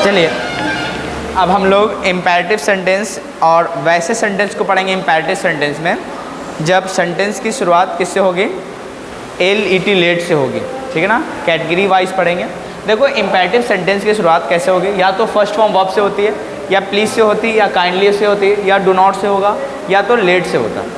चलिए अब हम लोग इम्पेरेटिव सेंटेंस और वैसे सेंटेंस को पढ़ेंगे। इम्पेरेटिव सेंटेंस में जब सेंटेंस की शुरुआत किससे होगी, LET लेट से होगी, ठीक है ना। कैटेगरी वाइज पढ़ेंगे। देखो इम्पेरेटिव सेंटेंस की शुरुआत कैसे होगी, या तो फर्स्ट फॉर्म वर्ब से होती है, या प्लीज़ से होती है, या काइंडली से होती है, या डू नॉट से होगा, या तो लेट से होता,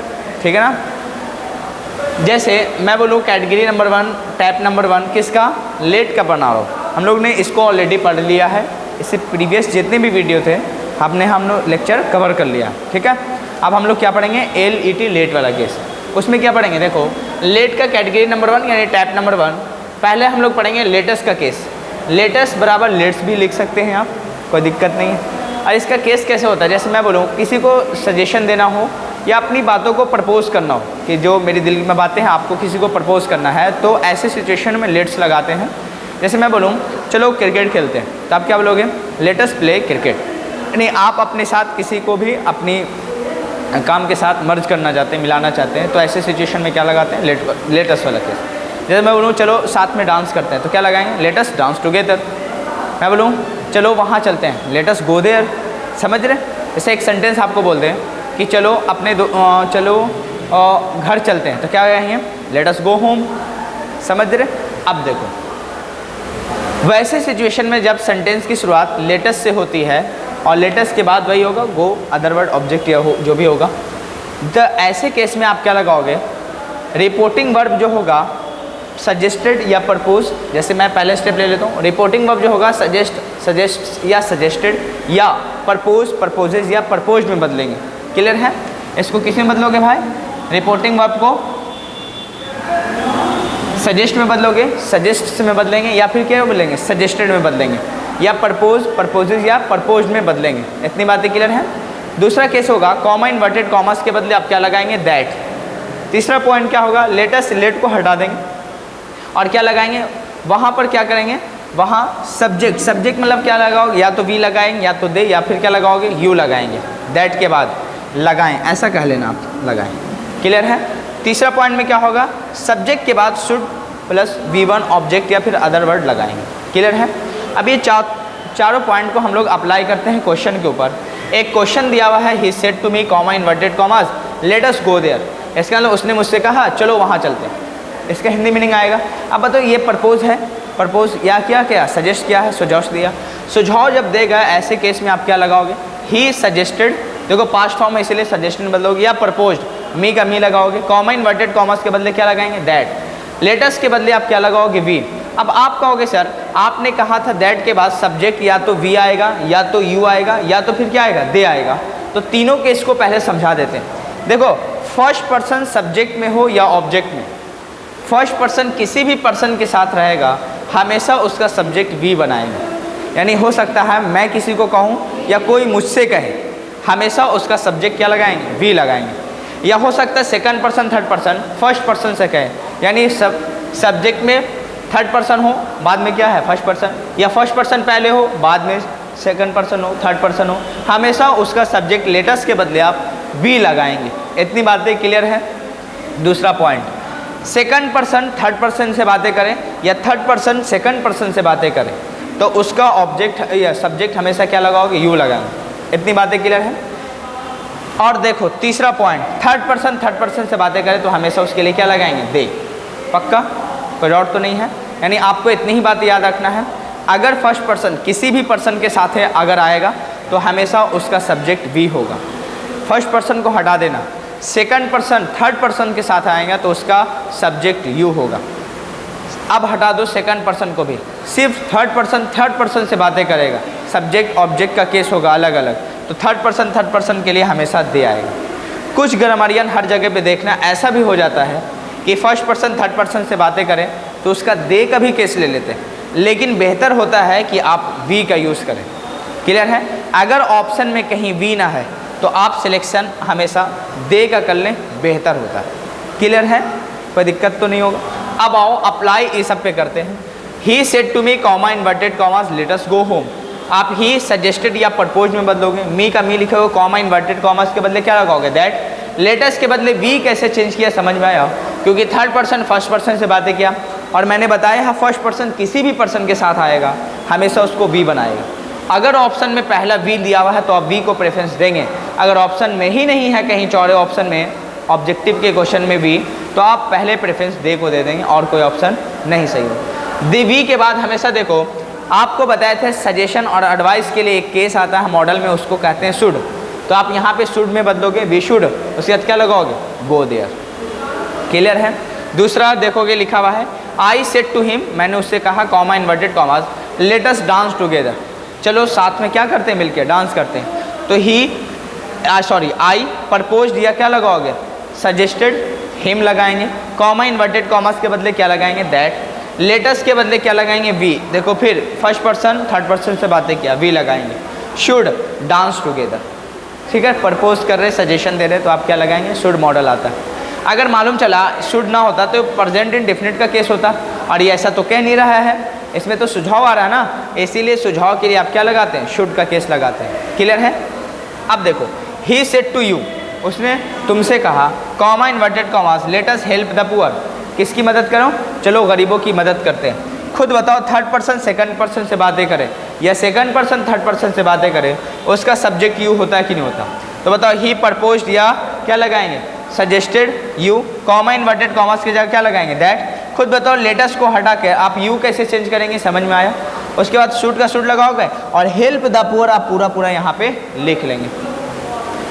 ठीक है ना। जैसे मैं बोलूँ कैटेगरी नंबर 1, टाइप नंबर 1 किसका, लेट का बना रहा हूँ। हम लोग ने इसको ऑलरेडी पढ़ लिया है, इससे प्रीवियस जितने भी वीडियो थे हम लोग लेक्चर कवर कर लिया, ठीक है। अब हम लोग क्या पढ़ेंगे, LET लेट वाला केस। उसमें क्या पढ़ेंगे, देखो लेट का कैटेगरी नंबर 1 यानी टाइप नंबर 1। पहले हम लोग पढ़ेंगे लेटेस्ट का केस। लेटेस्ट बराबर लेट्स भी लिख सकते हैं आप, कोई दिक्कत नहीं है। और इसका केस कैसे होता है, जैसे मैं बोलूँ किसी को सजेशन देना हो या अपनी बातों को प्रपोज करना हो, कि जो मेरी दिल में बातें हैं आपको किसी को प्रपोज करना है, तो ऐसे सिचुएशन में लेट्स लगाते हैं। जैसे मैं बोलूँ चलो क्रिकेट खेलते हैं, तो आप क्या बोलोगे, लेटेस्ट प्ले क्रिकेट। यानी आप अपने साथ किसी को भी अपनी काम के साथ मर्ज करना चाहते हैं, मिलाना चाहते हैं, तो ऐसे सिचुएशन में क्या लगाते हैं, लेटेस्ट वाला केस। जैसे मैं बोलूँ चलो साथ में डांस करते हैं, तो क्या लगाएंगे, लेटेस्ट डांस टुगेदर। मैं बोलूँ चलो वहाँ चलते हैं, लेटेस्ट गो देयर। समझ रहे। जैसे एक सेंटेंस आपको बोलते हैं कि चलो अपने चलो घर चलते हैं, तो क्या कहेंगे, लेटेस्ट गो होम। समझ रहे। अब देखो वैसे सिचुएशन में जब सेंटेंस की शुरुआत लेटेस्ट से होती है और लेटेस्ट के बाद वही होगा गो, अदर वर्ड, ऑब्जेक्ट या हो जो भी होगा, तो ऐसे केस में आप क्या लगाओगे, रिपोर्टिंग वर्ब जो होगा सजेस्टेड या प्रपोज। जैसे मैं पहले स्टेप ले लेता हूँ, रिपोर्टिंग वर्ब जो होगा सजेस्ट या सजेस्टेड, या प्रपोज, प्रपोजेज या प्रपोज में बदलेंगे। क्लियर है। इसको किस में बदलोगे भाई, रिपोर्टिंग वर्ब को सजेस्ट में बदलोगे, सजेस्ट में बदलेंगे, या फिर क्या बदलेंगे, सजेस्टेड में बदलेंगे, या प्रपोज, प्रपोजेज या प्रपोज में बदलेंगे। इतनी बातें क्लियर हैं। दूसरा केस होगा कॉमा इन्वर्टेड कॉमर्स के बदले आप क्या लगाएंगे, दैट। तीसरा पॉइंट क्या होगा, लेटेस्ट लेट को हटा देंगे और क्या लगाएंगे, वहाँ पर क्या करेंगे, वहाँ सब्जेक्ट, सब्जेक्ट मतलब क्या लगाओगे, या तो वी लगाएंगे, या तो दे, या फिर क्या लगाओगे, यू लगाएंगे। दैट के बाद लगाएं, ऐसा कह लेना आप, लगाएं। क्लियर है। तीसरा पॉइंट में क्या होगा, सब्जेक्ट के बाद शुड प्लस V1 ऑब्जेक्ट या फिर अदर वर्ड लगाएंगे। क्लियर है। अब ये चारों पॉइंट को हम लोग अप्लाई करते हैं क्वेश्चन के ऊपर। एक क्वेश्चन दिया हुआ है, he said to me comma inverted commas let us go there. इसका मतलब उसने मुझसे कहा चलो वहाँ चलते हैं। इसका हिंदी मीनिंग आएगा। अब बताओ ये प्रपोज है, प्रपोज या क्या सजेस्ट किया है, सुझाव दिया। सुझाव जब देगा ऐसे केस में आप क्या लगाओगे, ही सजेस्टेड, देखो पास्ट फॉर्म है इसीलिए सजेशन बदलोगे, या प्रपोज्ड, मी का मी लगाओगे। कॉमा इन्वर्टेड कॉमर्स के बदले क्या लगाएंगे, दैट। लेटेस्ट के बदले आप क्या लगाओगे, वी। अब आप कहोगे सर आपने कहा था दैट के बाद सब्जेक्ट या तो वी आएगा, या तो यू आएगा, या तो फिर क्या आएगा, दे आएगा। तो तीनों केस को पहले समझा देते हैं। देखो फर्स्ट पर्सन सब्जेक्ट में हो या ऑब्जेक्ट में, फर्स्ट पर्सन किसी भी पर्सन के साथ रहेगा हमेशा उसका सब्जेक्ट वी बनाएंगे। यानी हो सकता है मैं किसी को कहूँ या कोई मुझसे कहे, हमेशा उसका सब्जेक्ट क्या लगाएंगे, वी लगाएंगे। या हो सकता है second person third person first person से कहे, यानी सब्जेक्ट में थर्ड पर्सन हो बाद में क्या है फर्स्ट पर्सन, या फर्स्ट पर्सन पहले हो बाद में सेकंड पर्सन हो, थर्ड पर्सन हो, हमेशा उसका सब्जेक्ट लेटेस्ट के बदले आप वी लगाएंगे। इतनी बातें क्लियर है। दूसरा point, second person third person से बातें करें या थर्ड पर्सन सेकंड पर्सन से बातें करें तो उसका ऑब्जेक्ट या सब्जेक्ट हमेशा क्या लगाओगे, यू लगाएंगे। इतनी बातें क्लियर है। और देखो तीसरा पॉइंट, थर्ड पर्सन से बातें करें तो हमेशा उसके लिए क्या लगाएंगे, दे। पक्का, कोई डाउट तो नहीं है। यानी आपको इतनी ही बात याद रखना है, अगर फर्स्ट पर्सन किसी भी पर्सन के साथ है अगर आएगा तो हमेशा उसका सब्जेक्ट वी होगा। फर्स्ट पर्सन को हटा देना, सेकंड पर्सन थर्ड पर्सन के साथ आएगा तो उसका सब्जेक्ट यू होगा। अब हटा दो सेकंड पर्सन को भी, सिर्फ थर्ड पर्सन से बातें करेगा, सब्जेक्ट ऑब्जेक्ट का केस होगा अलग अलग, तो थर्ड पर्सन के लिए हमेशा दे आएगा। कुछ ग्रामरियन हर जगह पे देखना ऐसा भी हो जाता है कि फर्स्ट पर्सन थर्ड पर्सन से बातें करें तो उसका दे का भी केस ले लेते हैं, लेकिन बेहतर होता है कि आप वी का यूज़ करें। क्लियर है। अगर ऑप्शन में कहीं वी ना है तो आप सिलेक्शन हमेशा दे का कर लें, बेहतर होता है। क्लियर है, कोई दिक्कत तो नहीं होगा। अब आओ अप्लाई इस सब पे करते हैं। He said to me comma inverted commas let us go home, आप ही सजेस्टेड या प्रपोज में बदलोगे, मी का मी लिखोगे, कॉमा इन्वर्टेड कॉमास के बदले क्या लगाओगे, दैट। लेटेस्ट के बदले वी कैसे चेंज किया समझ में आया, क्योंकि थर्ड पर्सन फर्स्ट पर्सन से बातें किया और मैंने बताया फर्स्ट पर्सन किसी भी पर्सन के साथ आएगा हमेशा उसको वी बनाएगा। अगर ऑप्शन में पहला वी दिया हुआ है तो आप वी को प्रेफरेंस देंगे। अगर ऑप्शन में ही नहीं है, कहीं चौड़े ऑप्शन में, ऑब्जेक्टिव के क्वेश्चन में भी, तो आप पहले प्रेफरेंस दे को दे देंगे और कोई ऑप्शन नहीं सही हो। दी वी के बाद हमेशा देखो, आपको बताए थे सजेशन और एडवाइस के लिए एक केस आता है मॉडल में, उसको कहते हैं शुड। तो आप यहाँ पे शुड में बदलोगे वी शुड, उसके बाद क्या लगाओगे गो देयर। क्लियर है। दूसरा देखोगे लिखा हुआ है आई सेड टू हिम, मैंने उससे कहा, कॉमा इन्वर्टेड कॉमास, लेट अस डांस टुगेदर, चलो साथ में क्या करते हैं, मिलके डांस करते हैं। तो ही आई प्रपोज दिया, क्या लगाओगे सजेस्टेड, हिम लगाएंगे। कॉमा इन्वर्टेड कॉमास के बदले क्या लगाएंगे दैट। लेटस के बदले क्या लगाएंगे वी। देखो फिर फर्स्ट पर्सन थर्ड पर्सन से बातें किया, वी लगाएंगे। शुड डांस टुगेदर, ठीक है, प्रपोज कर रहे, सजेशन दे रहे, तो आप क्या लगाएंगे शुड मॉडल आता है। अगर मालूम चला शुड ना होता तो प्रेजेंट इंडेफिनिट का केस होता, और ये ऐसा तो कह नहीं रहा है, इसमें तो सुझाव आ रहा है ना, इसीलिए सुझाव के लिए आप क्या लगाते हैं शुड का केस लगाते हैं। क्लियर है। अब देखो ही सेड टू यू, उसने तुमसे कहा, comma inverted commas, let us help the poor, किसकी मदद करो, चलो गरीबों की मदद करते हैं। खुद बताओ थर्ड पर्सन सेकंड पर्सन से बातें करें या सेकंड पर्सन थर्ड पर्सन से बातें करें, उसका सब्जेक्ट यू होता है कि नहीं होता। तो बताओ ही प्रपोज्ड या क्या लगाएंगे suggested you, comma inverted commas की जगह क्या लगाएंगे दैट। खुद बताओ लेटस को हटा के आप यू कैसे चेंज करेंगे, समझ में आया। उसके बाद शूट का शूट लगाओगे और हेल्प द पुअर आप पूरा पूरा यहाँ पे लिख लेंगे।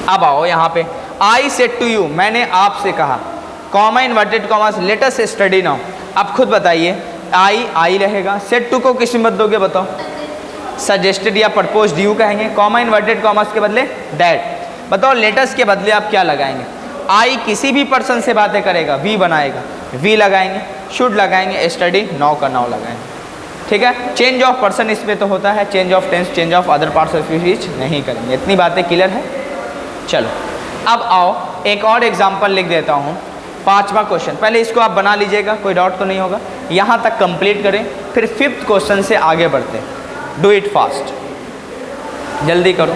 अब आओ यहाँ पे आई सेड टू यू, मैंने आपसे कहा, comma inverted commas, let us study now. अब खुद बताइए आई रहेगा, सेड टू को किस में बदलोगे बताओ, सजेस्टेड या प्रपोज्ड यू कहेंगे, कॉमा इन्वर्टेड कॉमास के बदले दैट। बताओ लेटस के बदले आप क्या लगाएंगे, आई किसी भी पर्सन से बातें करेगा वी बनाएगा, वी लगाएंगे, शुड लगाएंगे, स्टडी नाउ का नाउ लगाएंगे। ठीक है। चेंज ऑफ पर्सन इसमें तो होता है, change of tense, change of other parts of speech नहीं करेंगे। इतनी बातें क्लियर है। चलो अब आओ एक और एग्जाम्पल लिख देता हूँ, 5वां क्वेश्चन। पहले इसको आप बना लीजिएगा, कोई डाउट तो नहीं होगा, यहाँ तक कंप्लीट करें, फिर 5th क्वेश्चन से आगे बढ़ते हैं। डू इट फास्ट, जल्दी करो।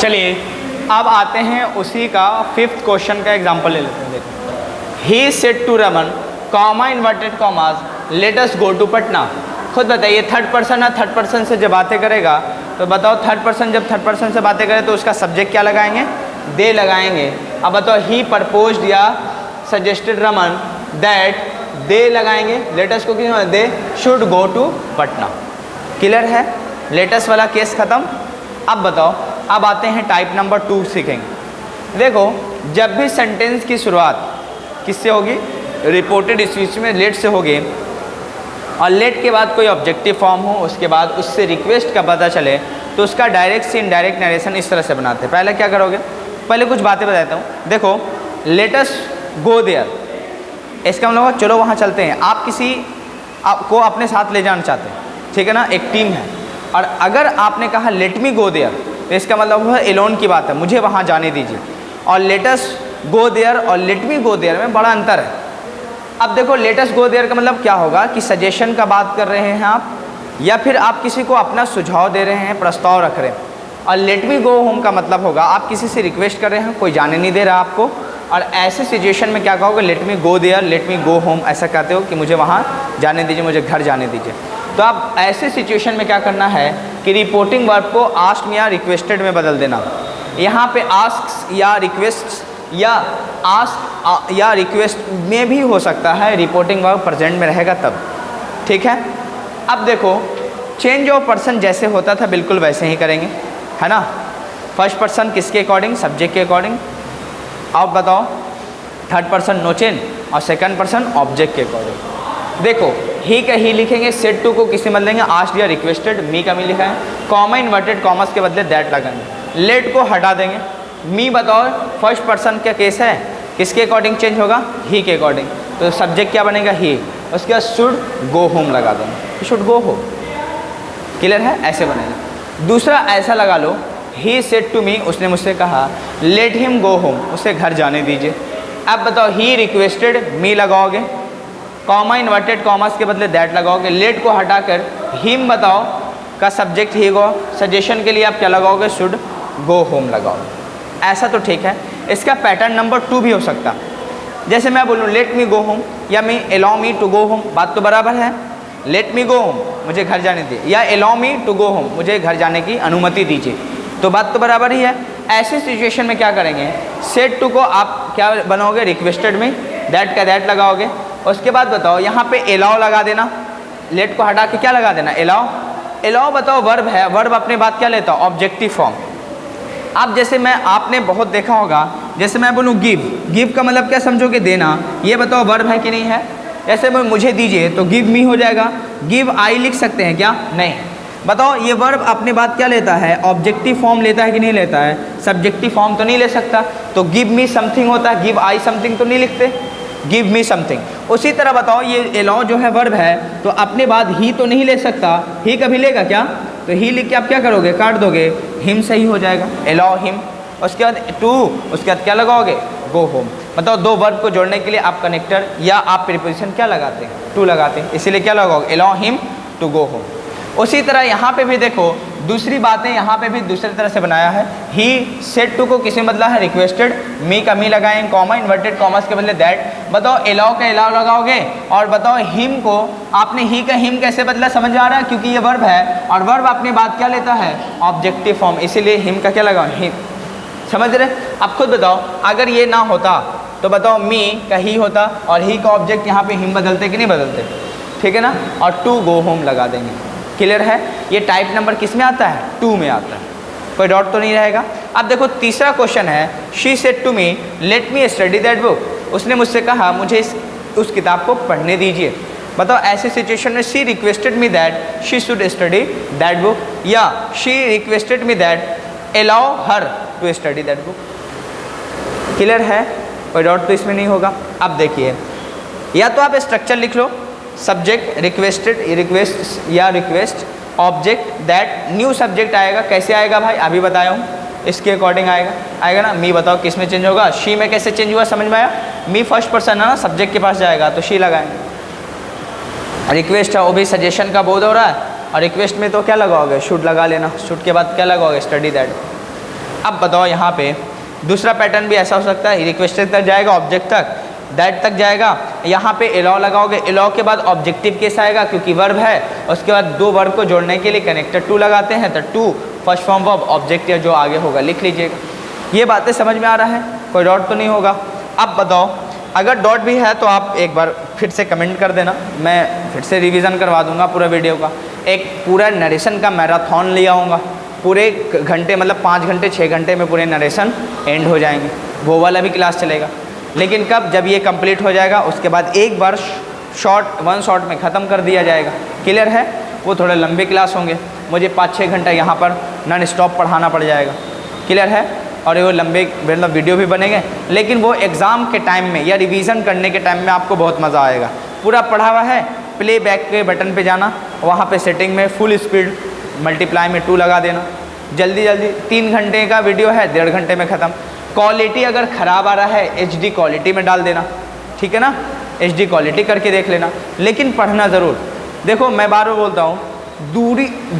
चलिए अब आते हैं उसी का 5th क्वेश्चन का एग्जाम्पल ले लेते हैं। देखो he said to Raman, comma inverted commas, let us go to Patna. खुद बताइए थर्ड पर्सन है, थर्ड पर्सन से जब बातें करेगा तो बताओ थर्ड पर्सन जब थर्ड पर्सन से बातें करे तो उसका सब्जेक्ट क्या लगाएंगे, दे लगाएंगे। अब बताओ ही प्रपोज्ड या सजेस्टेड रमन दैट, दे लगाएंगे, लेटस को किस they should go to Patna. Clear है, लेटस वाला केस खत्म। अब बताओ, अब आते हैं टाइप नंबर 2 सीखेंगे। देखो जब भी सेंटेंस की शुरुआत किससे होगी, रिपोर्टेड स्पीच में लेट से होगी, और लेट के बाद कोई ऑब्जेक्टिव फॉर्म हो, उसके बाद उससे रिक्वेस्ट का पता चले, तो उसका डायरेक्ट से इनडायरेक्ट नरेशन इस तरह से बनाते हैं। पहले क्या करोगे, पहले कुछ बातें बताता हूँ। देखो लेटस गो देयर, इसका मतलब चलो वहाँ चलते हैं। आप किसी को अपने साथ ले जाना चाहते हैं, ठीक है ना, एक टीम है, और अगर आपने कहा लेट मी गो देयर तो इसका मतलब है एलोन की बात है, मुझे वहाँ जाने दीजिए। और लेटस गो देयर और लेट मी गो देयर में बड़ा अंतर है। अब देखो लेटस गो देयर का मतलब क्या होगा कि सजेशन का बात कर रहे हैं आप, या फिर आप किसी को अपना सुझाव दे रहे हैं, प्रस्ताव रख रहे हैं। और लेट मी गो होम का मतलब होगा आप किसी से रिक्वेस्ट कर रहे हैं, कोई जाने नहीं दे रहा आपको, और ऐसे सिचुएशन में क्या कहोगे, let me go there, let me go home, ऐसा कहते हो कि मुझे वहाँ जाने दीजिए, मुझे घर जाने दीजिए। तो आप ऐसे सिचुएशन में क्या करना है कि रिपोर्टिंग वर्ब को आस्क्ड या रिक्वेस्टेड में बदल देना। यहाँ पे आस्क या रिक्वेस्ट या आस्क या रिक्वेस्ट में भी हो सकता है, रिपोर्टिंग वर्ब प्रेजेंट में रहेगा तब। ठीक है। अब देखो चेंज ऑफ पर्सन जैसे होता था बिल्कुल वैसे ही करेंगे, है ना। फर्स्ट पर्सन किसके अकॉर्डिंग, सब्जेक्ट के अकॉर्डिंग। अब बताओ थर्ड पर्सन नो चेंज, और सेकंड पर्सन ऑब्जेक्ट के अकॉर्डिंग। देखो ही का ही लिखेंगे, सेड टू को किसी में लेंगे आस्क्ड या रिक्वेस्टेड, मी का मी लिखा है, कॉमा इन्वर्टेड कॉमर्स के बदले दैट लगाएंगे, लेट को हटा देंगे। मी बताओ फर्स्ट पर्सन का केस है, किसके अकॉर्डिंग चेंज होगा, ही के अकॉर्डिंग, तो सब्जेक्ट क्या बनेगा ही। उसके बाद शुड गो होम लगा देंगे, शुड गो होम। क्लियर है, ऐसे बनेगा। दूसरा ऐसा लगा लो, ही सेड टू मी, उसने मुझसे कहा, लेट हिम गो होम, उसे घर जाने दीजिए। अब बताओ ही रिक्वेस्टेड, मी लगाओगे, कॉमा इन्वर्टेड कॉमर्स के बदले दैट लगाओगे, लेट को हटाकर हिम बताओ का सब्जेक्ट ही गो, सजेशन के लिए आप क्या लगाओगे, शुड गो होम लगाओगे। ऐसा तो ठीक है। इसका पैटर्न नंबर 2 भी हो सकता। जैसे मैं बोलूँ लेट मी गो होम या me allow me to go home, बात तो बराबर है। लेट मी गो होम, मुझे घर जाने दीजिए, या allow me to go home, मुझे घर जाने की अनुमति दीजिए, तो बात तो बराबर ही है। ऐसी सिचुएशन में क्या करेंगे, सेट टू को आप क्या बनाओगे, रिक्वेस्टेड में दैट का दैट लगाओगे। उसके बाद बताओ यहाँ पे अलाउ लगा देना, लेट को हटा के क्या लगा देना, अलाउ। अलाउ बताओ वर्ब है, वर्ब अपने बात क्या लेता, ऑब्जेक्टिव फॉर्म। अब जैसे मैं आपने बहुत देखा होगा, जैसे मैं बोलूँ गिव, गिव का मतलब क्या समझोगे, देना। ये बताओ वर्ब है कि नहीं है। जैसे मैं मुझे दीजिए तो गिव मी हो जाएगा। गिव आई लिख सकते हैं क्या, नहीं। बताओ ये वर्ब अपने बात क्या लेता है, ऑब्जेक्टिव फॉर्म लेता है कि नहीं लेता है, सब्जेक्टिव फॉर्म तो नहीं ले सकता। तो गिव मी समथिंग होता है, गिव आई समथिंग तो नहीं लिखते, गिव मी समथिंग। उसी तरह बताओ ये अलाउ जो है वर्ब है, तो अपने बाद ही तो नहीं ले सकता, ही कभी लेगा क्या, तो ही लिख के आप क्या करोगे, काट दोगे, हिम सही हो जाएगा, अलाउ हिम। उसके बाद टू, उसके बाद क्या लगाओगे, गो होम। बताओ दो वर्ब को जोड़ने के लिए आप कनेक्टर या आप प्रीपोजिशन क्या लगाते हैं, टू लगाते हैं, इसीलिए क्या लगाओगे, allow him to go home. उसी तरह यहाँ पे भी देखो दूसरी बातें यहाँ पे भी दूसरी तरह से बनाया है। ही सेड टू को किसी बदला है, रिक्वेस्टेड, मी का मी लगाएंगे, कॉमा इन्वर्टेड कॉमर्स के बदले दैट। बताओ अलाउ का अलाउ लगाओगे, और बताओ हिम को आपने ही का हिम कैसे बदला, समझ आ रहा है, क्योंकि ये वर्ब है और वर्ब अपनी बात क्या लेता है, ऑब्जेक्टिव फॉर्म, इसीलिए हिम का क्या लगाओ, हिम। समझ रहे। अब खुद बताओ अगर ये ना होता तो बताओ मी का ही होता और ही का ऑब्जेक्ट यहाँ पे हिम बदलते कि नहीं बदलते, ठीक है ना, और टू गो होम लगा देंगे। क्लियर है। ये टाइप नंबर किस में आता है, 2 में आता है, कोई डाउट तो नहीं रहेगा। अब देखो तीसरा क्वेश्चन है, she said to me let me study that book. उसने मुझसे कहा मुझे उस किताब को पढ़ने दीजिए। बताओ ऐसे सिचुएशन में she requested me that she should study that book, या she requested me that allow her to study that book. Clear है, कोई डाउट तो इसमें नहीं होगा। अब देखिए, या तो आप स्ट्रक्चर लिख लो, सब्जेक्ट रिक्वेस्टेड, रिक्वेस्ट या request, object that, new subject आएगा। कैसे आएगा भाई, अभी बताया हूँ, इसके अकॉर्डिंग आएगा ना। मी बताओ किस में चेंज होगा, शी में कैसे चेंज हुआ, समझ में आया। मी फर्स्ट पर्सन है ना, सब्जेक्ट के पास जाएगा तो शी लगाएंगे। रिक्वेस्ट है वो भी सजेशन का बोध हो रहा है, और रिक्वेस्ट में तो क्या लगाओगे, शुड लगा लेना, शुड के बाद क्या लगाओगे, स्टडी दैट। अब बताओ यहाँ पे दूसरा पैटर्न भी ऐसा हो सकता है, रिक्वेस्टेड तक जाएगा, ऑब्जेक्ट तक, दैट तक जाएगा, यहाँ पे अलाउ लगाओगे, अलाउ के बाद ऑब्जेक्टिव केस आएगा क्योंकि वर्ब है, उसके बाद दो वर्ब को जोड़ने के लिए कनेक्टर टू लगाते हैं, तो to first form verb, object जो आगे होगा लिख लीजिएगा। ये बातें समझ में आ रहा है, कोई डाउट तो नहीं होगा। अब बताओ अगर डाउट भी है तो आप एक बार फिर से कमेंट कर देना, मैं फिर से रिवीजन करवा दूंगा पूरा वीडियो का। एक पूरा नरेशन का मैराथन ले आऊँगा, पूरे घंटे मतलब 5 घंटे 6 घंटे में पूरे नरेशन एंड हो जाएंगे, वो वाला भी क्लास चलेगा। लेकिन कब, जब ये कंप्लीट हो जाएगा उसके बाद एक बार वन शॉट में ख़त्म कर दिया जाएगा। क्लियर है। वो थोड़े लंबे क्लास होंगे, मुझे 5-6 घंटा यहाँ पर नॉन स्टॉप पढ़ाना पड़ जाएगा। क्लियर है। और वो लंबे मतलब वीडियो भी बनेंगे, लेकिन वो एग्ज़ाम के टाइम में या रिवीजन करने के टाइम में आपको बहुत मज़ा आएगा। पूरा पढ़ा हुआ है, प्ले बैक के बटन पे जाना, वहाँ पे सेटिंग में फुल स्पीड मल्टीप्लाई में 2 लगा देना, जल्दी जल्दी 3 घंटे का वीडियो है 1.5 घंटे में ख़त्म। क्वालिटी अगर ख़राब आ रहा है HD क्वालिटी में डाल देना, ठीक है ना, HD क्वालिटी करके देख लेना, लेकिन पढ़ना ज़रूर। देखो मैं बार बार बोलता हूँ,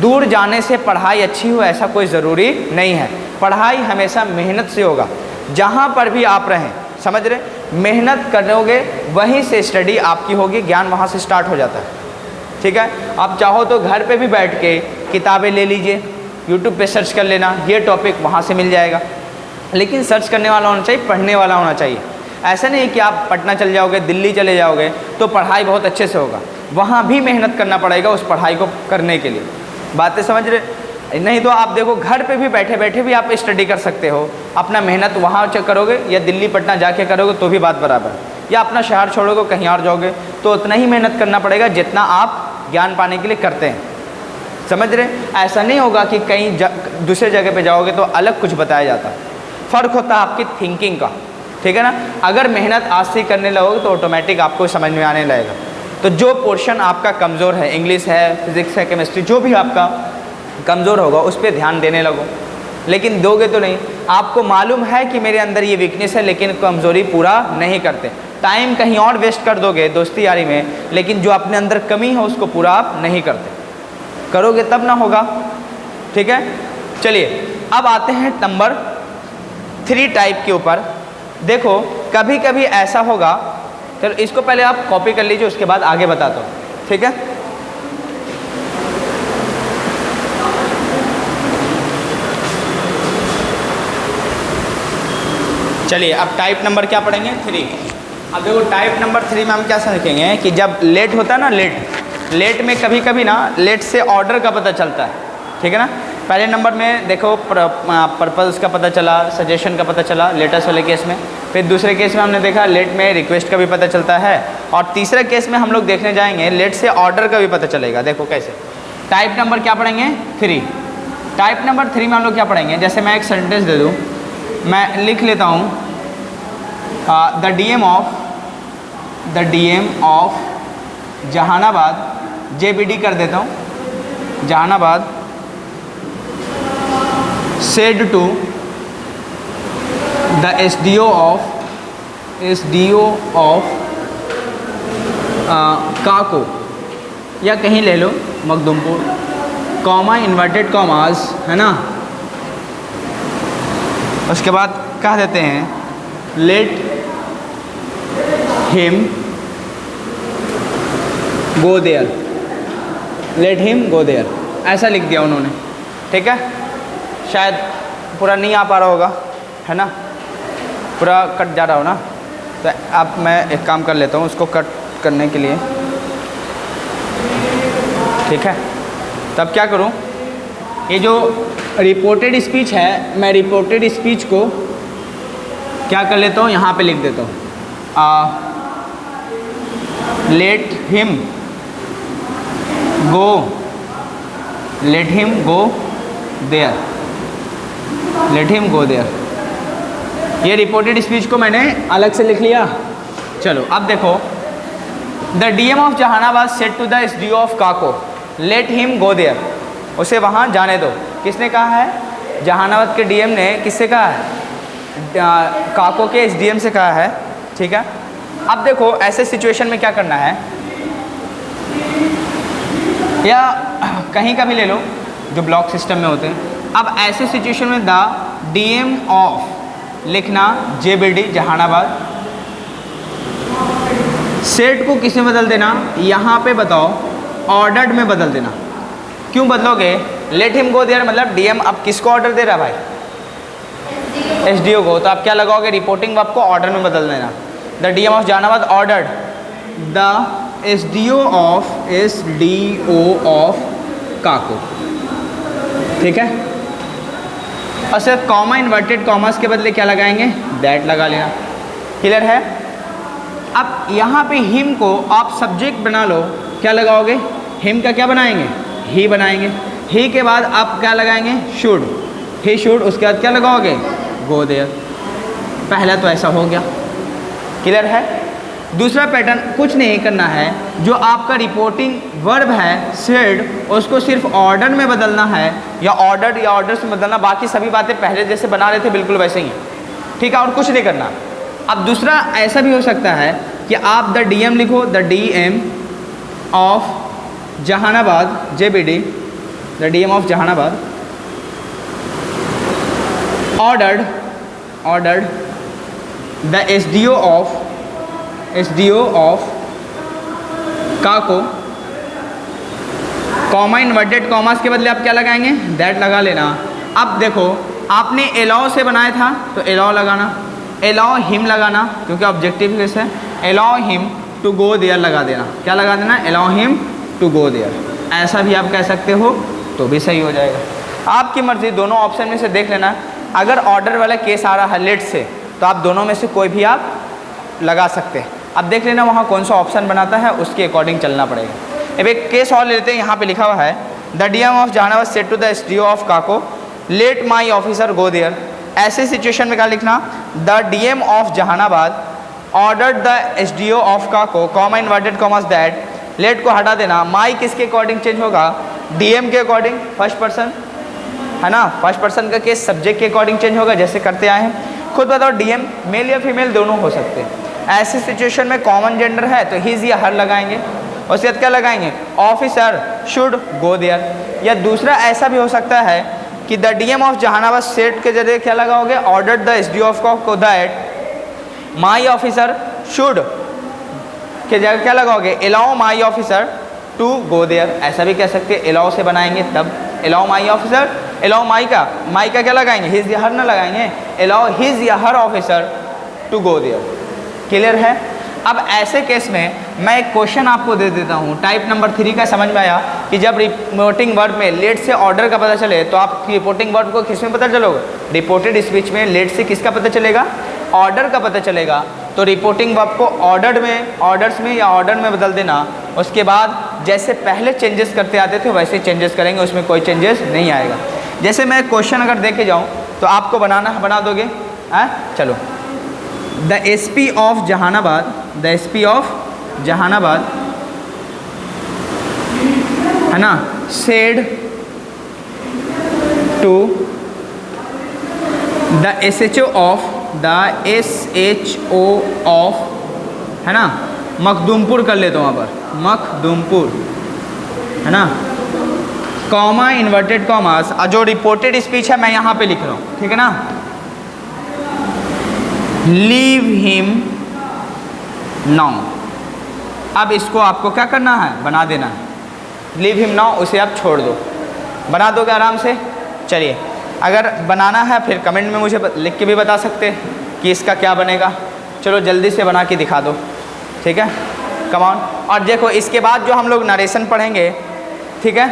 दूर जाने से पढ़ाई अच्छी हो ऐसा कोई ज़रूरी नहीं है। पढ़ाई हमेशा मेहनत से होगा, जहाँ पर भी आप रहें, समझ रहे, मेहनत करोगे वहीं से स्टडी आपकी होगी, ज्ञान वहाँ से स्टार्ट हो जाता है। ठीक है। आप चाहो तो घर पे भी बैठ के किताबें ले लीजिए, यूट्यूब पे सर्च कर लेना, ये टॉपिक वहाँ से मिल जाएगा, लेकिन सर्च करने वाला होना चाहिए, पढ़ने वाला होना चाहिए। ऐसा नहीं कि आप पटना चले जाओगे, दिल्ली चले जाओगे तो पढ़ाई बहुत अच्छे से होगा, वहाँ भी मेहनत करना पड़ेगा उस पढ़ाई को करने के लिए। बातें समझ रहे। नहीं तो आप देखो घर पे भी बैठे बैठे भी आप स्टडी कर सकते हो, अपना मेहनत वहाँ करोगे या दिल्ली पटना जाके करोगे तो भी बात बराबर, या अपना शहर छोड़ोगे कहीं और जाओगे तो उतना ही मेहनत करना पड़ेगा जितना आप ज्ञान पाने के लिए करते हैं। समझ रहे। ऐसा नहीं होगा कि कहीं दूसरे जगह पे जाओगे तो अलग कुछ बताया जाता, फ़र्क होता है आपकी थिंकिंग का। ठीक है ना। अगर मेहनत आज से करने लगोगे तो ऑटोमेटिक आपको समझ में आने लगेगा। तो जो पोर्शन आपका कमज़ोर है, इंग्लिश है, फिजिक्स है, केमिस्ट्री, जो भी आपका कमज़ोर होगा उस पर ध्यान देने लगो, लेकिन दोगे तो नहीं। आपको मालूम है कि मेरे अंदर ये वीकनेस है, लेकिन कमज़ोरी पूरा नहीं करते, टाइम कहीं और वेस्ट कर दोगे दोस्ती यारी में, लेकिन जो अपने अंदर कमी है उसको पूरा आप नहीं करते, करोगे तब ना होगा। ठीक है। चलिए अब आते हैं नंबर 3 टाइप के ऊपर। देखो कभी कभी ऐसा होगा, चलो इसको पहले आप कॉपी कर लीजिए, उसके बाद आगे बताता हूँ, ठीक है। चलिए अब टाइप नंबर क्या पढ़ेंगे, 3। अब देखो टाइप नंबर 3 में हम क्या समझेंगे कि जब लेट होता है ना, लेट में कभी कभी ना लेट से ऑर्डर का पता चलता है, ठीक है ना। पहले नंबर में देखो पर्पज़ का पता चला, सजेशन का पता चला लेटेस्ट वाले केस में। फिर दूसरे केस में हमने देखा लेट में रिक्वेस्ट का भी पता चलता है, और तीसरे केस में हम लोग देखने जाएंगे लेट से ऑर्डर का भी पता चलेगा। देखो कैसे। टाइप नंबर क्या पढ़ेंगे, 3। टाइप नंबर 3 में हम लोग क्या पढ़ेंगे, जैसे मैं एक सेंटेंस दे दूँ, मैं लिख लेता हूँ the DM of Jehanabad, JBD कर देता हूँ, Jehanabad said to the SDO of काको, या कहीं ले लो मखदूमपुर, कॉमा इन्वर्टेड कॉमास, है ना। उसके बाद कह देते हैं let him go there, let him go there, ऐसा लिख दिया उन्होंने, ठीक है। शायद पूरा नहीं आ पा रहा होगा, है ना, पूरा कट जा रहा हो ना, तो अब मैं एक काम कर लेता हूँ उसको कट करने के लिए, ठीक है। तब क्या करूँ, ये जो रिपोर्टेड स्पीच है, मैं रिपोर्टेड स्पीच को क्या कर लेता हूँ, यहाँ पे लिख देता हूँ let him go there, let him go there. ये रिपोर्टेड स्पीच को मैंने अलग से लिख लिया। चलो अब देखो, the DM of Jehanabad said to the SDO of Kako let him go there, उसे वहाँ जाने दो। किसने कहा है, जहानाबाद के डीएम ने किससे कहा है, काको के SDM से कहा है, ठीक है। अब देखो ऐसे सिचुएशन में क्या करना है, या कहीं का भी ले लो जो ब्लॉक सिस्टम में होते हैं। अब ऐसे सिचुएशन में द डीएम ऑफ लिखना JBD जहानाबाद, सेट को किस में बदल देना, यहाँ पे बताओ ऑर्डर्ड में बदल देना। क्यों बदलोगे, लेट हिम गो देयर मतलब डीएम अब किसको ऑर्डर दे रहा है भाई, SDO को, तो आप क्या लगाओगे, रिपोर्टिंग वर्ब को ऑर्डर में बदल देना। The DM of Jehanabad ordered the SDO of Kako, ठीक है। और सिर्फ कॉमा इन्वर्टेड कॉमर्स के बदले क्या लगाएंगे, दैट लगा लेना, क्लियर है। अब यहाँ पे हिम को आप सब्जेक्ट बना लो, क्या लगाओगे, हिम का क्या बनाएंगे, ही बनाएंगे। ही के बाद आप क्या लगाएंगे, शुड, ही शुड, उसके बाद क्या लगाओगे, गो देयर। पहला तो ऐसा हो गया, क्लियर है। दूसरा पैटर्न कुछ नहीं करना है, जो आपका रिपोर्टिंग वर्ब है सेड, उसको सिर्फ ऑर्डर में बदलना है, या ऑर्डर या ऑर्डर्स में बदलना, बाकी सभी बातें पहले जैसे बना रहे थे बिल्कुल वैसे ही, ठीक है, और कुछ नहीं करना। अब दूसरा ऐसा भी हो सकता है कि आप द डीएम लिखो, the DM of Jehanabad JBD, the DM of Jehanabad ordered the SDO of Kako, comma inverted commas के बदले आप क्या लगाएंगे, दैट लगा लेना। अब देखो आपने एलाउ से बनाया था तो एलाउ लगाना, एलाउ हिम लगाना क्योंकि ऑब्जेक्टिव केस है, allow him to go there लगा देना, क्या लगा देना, allow him to go there. ऐसा भी आप कह सकते हो तो भी सही हो जाएगा, आपकी मर्जी, दोनों ऑप्शन में से देख लेना। अगर ऑर्डर वाला केस आ रहा है लेट से, तो आप दोनों में से कोई भी आप लगा सकते हैं। अब देख लेना वहाँ कौन सा ऑप्शन बनाता है, उसके अकॉर्डिंग चलना पड़ेगा। अब एक केस और लेते हैं, यहाँ पे लिखा हुआ है the DM of Jehanabad said to the SDO of Kako let my officer go there. ऐसे सिचुएशन में क्या लिखना, the DM of Jehanabad ordered the SDO of Kako, comma inverted commas that, let को हटा देना। माई किसके अकॉर्डिंग चेंज होगा, डीएम के अकॉर्डिंग, फर्स्ट पर्सन है ना, फर्स्ट पर्सन का केस सब्जेक्ट के अकॉर्डिंग चेंज होगा जैसे करते आए हैं। खुद बताओ डीएम मेल या फीमेल दोनों हो सकते हैं। ऐसे सिचुएशन में कॉमन जेंडर है तो हिज या हर लगाएंगे, उसके बाद क्या लगाएंगे, ऑफिसर शुड गो देयर। या दूसरा ऐसा भी हो सकता है कि the DM of Jehanabad said के जरिए क्या लगाओगे, ऑर्डर द एसडीओ ऑफ को दैट माई ऑफिसर शुड के जगह क्या लगाओगे, allow my officer to go there. ऐसा भी कह सकते हैं, अलाउ से बनाएंगे तब allow my officer, allow my का क्या लगाएंगे, हिज या हर ना लगाएंगे, अलाउ हिज या her officer to go there. Clear है। अब ऐसे केस में मैं एक क्वेश्चन आपको दे देता हूँ, टाइप नंबर 3 का समझ में आया कि जब रिपोर्टिंग वर्ब में लेट से ऑर्डर का पता चले तो आप रिपोर्टिंग वर्ब को किस में पता चलोगे, रिपोर्टेड स्पीच में लेट से किसका पता चलेगा, ऑर्डर का पता चलेगा। तो रिपोर्टिंग वर्ब को ऑर्डर में, ऑर्डर्स में या ऑर्डर में बदल देना, उसके बाद जैसे पहले चेंजेस करते आते थे वैसे चेंजेस करेंगे, उसमें कोई चेंजेस नहीं आएगा। जैसे मैं क्वेश्चन अगर देखे जाऊँ तो आपको बनाना है, बना दोगे? चलो, the SP of Jehanabad, the SP of Jehanabad है ना, said to the SHO of, the SHO of है ना मखदूमपुर, कर लेता हूँ वहाँ पर मखदूमपुर है ना, कॉमा इन्वर्टेड कॉमास, जो रिपोर्टेड स्पीच है मैं यहाँ पे लिख रहा हूँ, ठीक है ना, लीव हिम नाउ। अब इसको आपको क्या करना है, बना देना है, लीव हिम नाउ, उसे आप छोड़ दो, बना दोगे आराम से। चलिए, अगर बनाना है फिर कमेंट में मुझे लिख के भी बता सकते हैं कि इसका क्या बनेगा। चलो जल्दी से बना के दिखा दो, ठीक है, कम ऑन। और देखो इसके बाद जो हम लोग नरेशन पढ़ेंगे, ठीक है,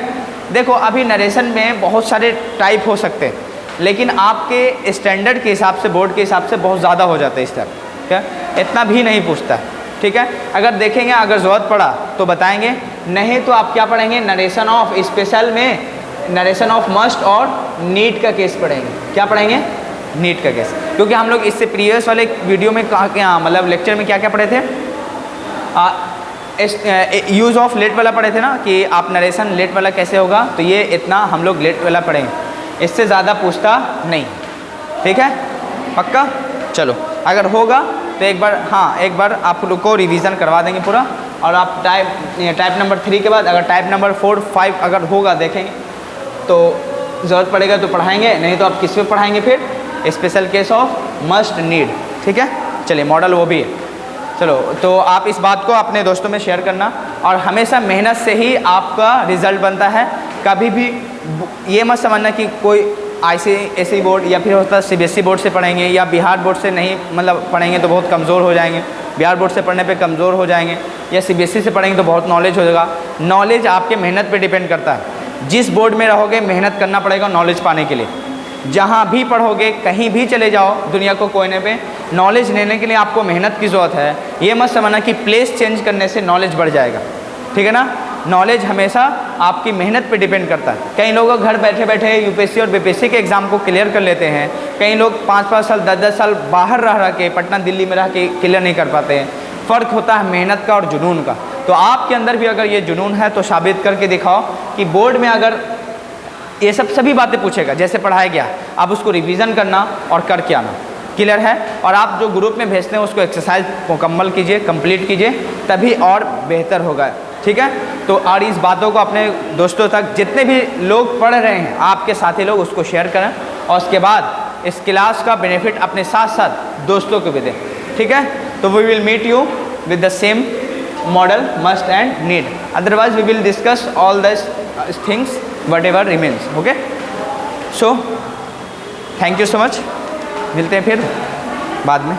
देखो अभी नरेशन में बहुत सारे टाइप हो सकते हैं, लेकिन आपके स्टैंडर्ड के हिसाब से, बोर्ड के हिसाब से बहुत ज़्यादा हो जाता है इस तरह, ठीक है, इतना भी नहीं पूछता, ठीक है। अगर देखेंगे, अगर ज़रूरत पड़ा तो बताएंगे, नहीं तो आप क्या पढ़ेंगे, नरेशन ऑफ, स्पेशल में नरेशन ऑफ मस्ट और नीड का केस पढ़ेंगे। क्या पढ़ेंगे, नीड का केस, क्योंकि हम लोग इससे प्रीवियस वाले वीडियो में क्या मतलब लेक्चर में क्या क्या पढ़े थे, यूज़ ऑफ लेट वाला पढ़े थे ना, कि आप नरेशन लेट वाला कैसे होगा, तो ये इतना हम लोग लेट वाला पढ़ेंगे, इससे ज़्यादा पूछता नहीं, ठीक है, पक्का। चलो अगर होगा तो एक बार, हाँ एक बार आप लोग को रिवीजन करवा देंगे पूरा, और आप टाइप नंबर 3 के बाद अगर टाइप नंबर 4, 5 अगर होगा देखेंगे, तो ज़रूरत पड़ेगा तो पढ़ाएंगे, नहीं तो आप किस में पढ़ाएंगे फिर, special case of must need, ठीक है। चलिए मॉडल वो भी है। चलो, तो आप इस बात को अपने दोस्तों में शेयर करना, और हमेशा मेहनत से ही आपका रिज़ल्ट बनता है। कभी भी ये मत समझना कि कोई ICSE बोर्ड या फिर होता है CBSE बोर्ड से पढ़ेंगे या बिहार बोर्ड से नहीं, मतलब पढ़ेंगे तो बहुत कमज़ोर हो जाएंगे, बिहार बोर्ड से पढ़ने पे कमज़ोर हो जाएंगे, या CBSE से पढ़ेंगे तो बहुत नॉलेज हो जाएगा। नॉलेज आपके मेहनत पे डिपेंड करता है। जिस बोर्ड में रहोगे मेहनत करना पड़ेगा नॉलेज पाने के लिए। जहाँ भी पढ़ोगे, कहीं भी चले जाओ दुनिया को कोने पे, नॉलेज लेने के लिए आपको मेहनत की ज़रूरत है। ये मत समझना कि प्लेस चेंज करने से नॉलेज बढ़ जाएगा, ठीक है ना। नॉलेज हमेशा आपकी मेहनत पे डिपेंड करता है। कई लोग घर बैठे बैठे UPSC और BPSC के एग्ज़ाम को क्लियर कर लेते हैं, कई लोग 5-5 साल 10-10 साल बाहर रह के, पटना दिल्ली में रह के क्लियर नहीं कर पाते हैं। फ़र्क होता है मेहनत का और जुनून का। तो आपके अंदर भी अगर ये जुनून है तो साबित करके दिखाओ कि बोर्ड में अगर ये सब सभी बातें पूछेगा जैसे पढ़ाया गया, आप उसको रिवीजन करना और करके आना। क्लियर है। और आप जो ग्रुप में भेजते हैं उसको एक्सरसाइज मुकम्मल कीजिए, कंप्लीट कीजिए, तभी और बेहतर होगा। ठीक है। तो और इस बातों को अपने दोस्तों तक, जितने भी लोग पढ़ रहे हैं आपके साथी लोग, उसको शेयर करें और उसके बाद इस क्लास का बेनिफिट अपने साथ साथ दोस्तों को भी दें। ठीक है। तो we will meet you with the same model must and need, otherwise we will discuss all this things whatever remains. Okay, so thank you so much, मिलते हैं फिर बाद में।